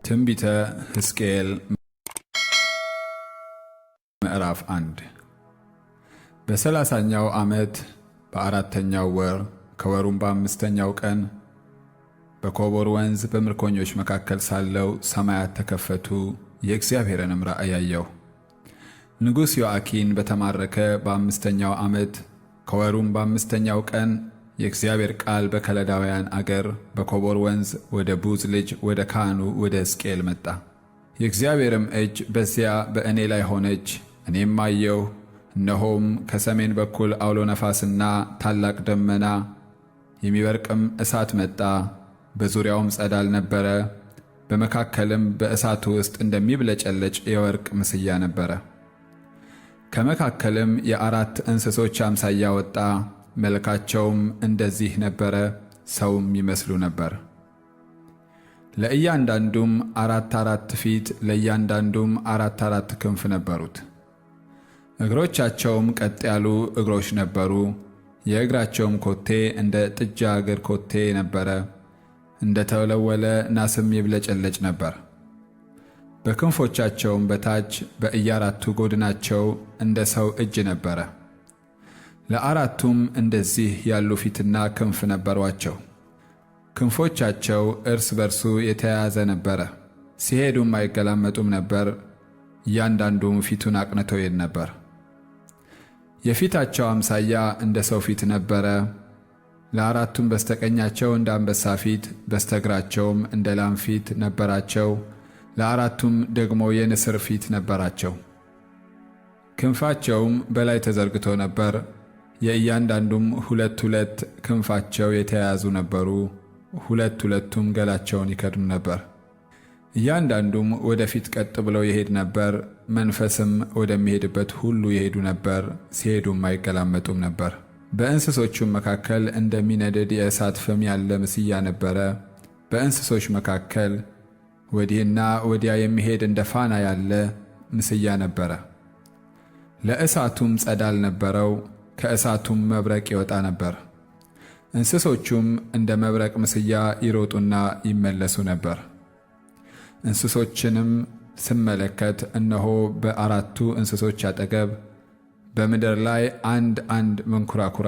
ትንቢተ ሕዝቅኤል ምዕራፍ 1 በ30ኛው ዓመት በአራተኛው ወር ከወሩም በአምስተኛው ቀን በኮቦር ወንዝ በምርኮኞች መካከል ሳለው ሰማያት ተከፈቱ፣ የእግዚአብሔርንም ራእይ አየሁ። ንጉሥ ዮአኪን በተማረከ በአምስተኛው ዓመት ከወሩም በአምስተኛው ቀን የእግዚአብሔር ቃል በከለዳውያን አገር በኮቦር ወንዝ ወደ ቡዝ ልጅ ወደ ካህኑ ወደ ሕዝቅኤል መጣ። የእግዚአብሔርም እጅ በዚያ በእኔ ላይ ሆነች። እኔም አየሁ፣ እነሆም ከሰሜን በኩል አውሎ ነፋስና ታላቅ ደመና የሚበርቅም እሳት መጣ። በዙሪያውም ጸዳል ነበረ። በመካከልም በእሳቱ ውስጥ እንደሚብለጨለጭ የወርቅ ምስያ ነበረ። ከመካከልም የአራት እንስሶች አምሳያ ወጣ። መልካቸውም እንደዚህ ነበረ፣ ሰውም ይመስሉ ነበር። ለእያንዳንዱም አራት ፊት፣ ለእያንዳንዱም አራት ክንፍ ነበሩት። እግሮቻቸውም ቀጥ ያሉ እግሮች ነበሩ። የእግራቸውም ኮቴ እንደ ጥጃ እግር ኮቴ ነበረ፣ እንደ ተወለወለ ናስም ይብለጨለጭ ነበር። በክንፎቻቸውም በታች በእያራቱ ጎድናቸው እንደ ሰው እጅ ነበረ። ለአራቱም እንደዚህ ያሉ ፊትና ክንፍ ነበሯቸው። ክንፎቻቸው እርስ በርሱ የተያያዘ ነበረ፣ ሲሄዱም አይገላመጡም ነበር። እያንዳንዱም ፊቱን አቅንቶ ይሄድ ነበር። የፊታቸው አምሳያ እንደ ሰው ፊት ነበረ። ለአራቱም በስተቀኛቸው እንደ አንበሳ ፊት፣ በስተግራቸውም እንደ ላም ፊት ነበራቸው። ለአራቱም ደግሞ የንስር ፊት ነበራቸው። ክንፋቸውም በላይ ተዘርግቶ ነበር። የእያንዳንዱም ሁለት ክንፋቸው የተያያዙ ነበሩ። ሁለቱም ገላቸውን ይከድኑ ነበር። እያንዳንዱም ወደፊት ቀጥ ብለው ይሄድ ነበር። መንፈስም ወደሚሄድበት ሁሉ ይሄዱ ነበር፣ ሲሄዱም አይገላመጡም ነበር። በእንስሶቹም መካከል እንደሚነድድ የእሳት ፍም ያለ ምስያ ነበረ። በእንስሶች መካከል ወዲህና ወዲያ የሚሄድ እንደ ፋና ያለ ምስያ ነበረ። ለእሳቱም ጸዳል ነበረው፣ ከእሳቱም መብረቅ ይወጣ ነበር። እንስሶቹም እንደ መብረቅ ምስያ ይሮጡና ይመለሱ ነበር። እንስሶችንም ስመለከት እነሆ በአራቱ እንስሶች አጠገብ በምድር ላይ አንድ መንኰራኵር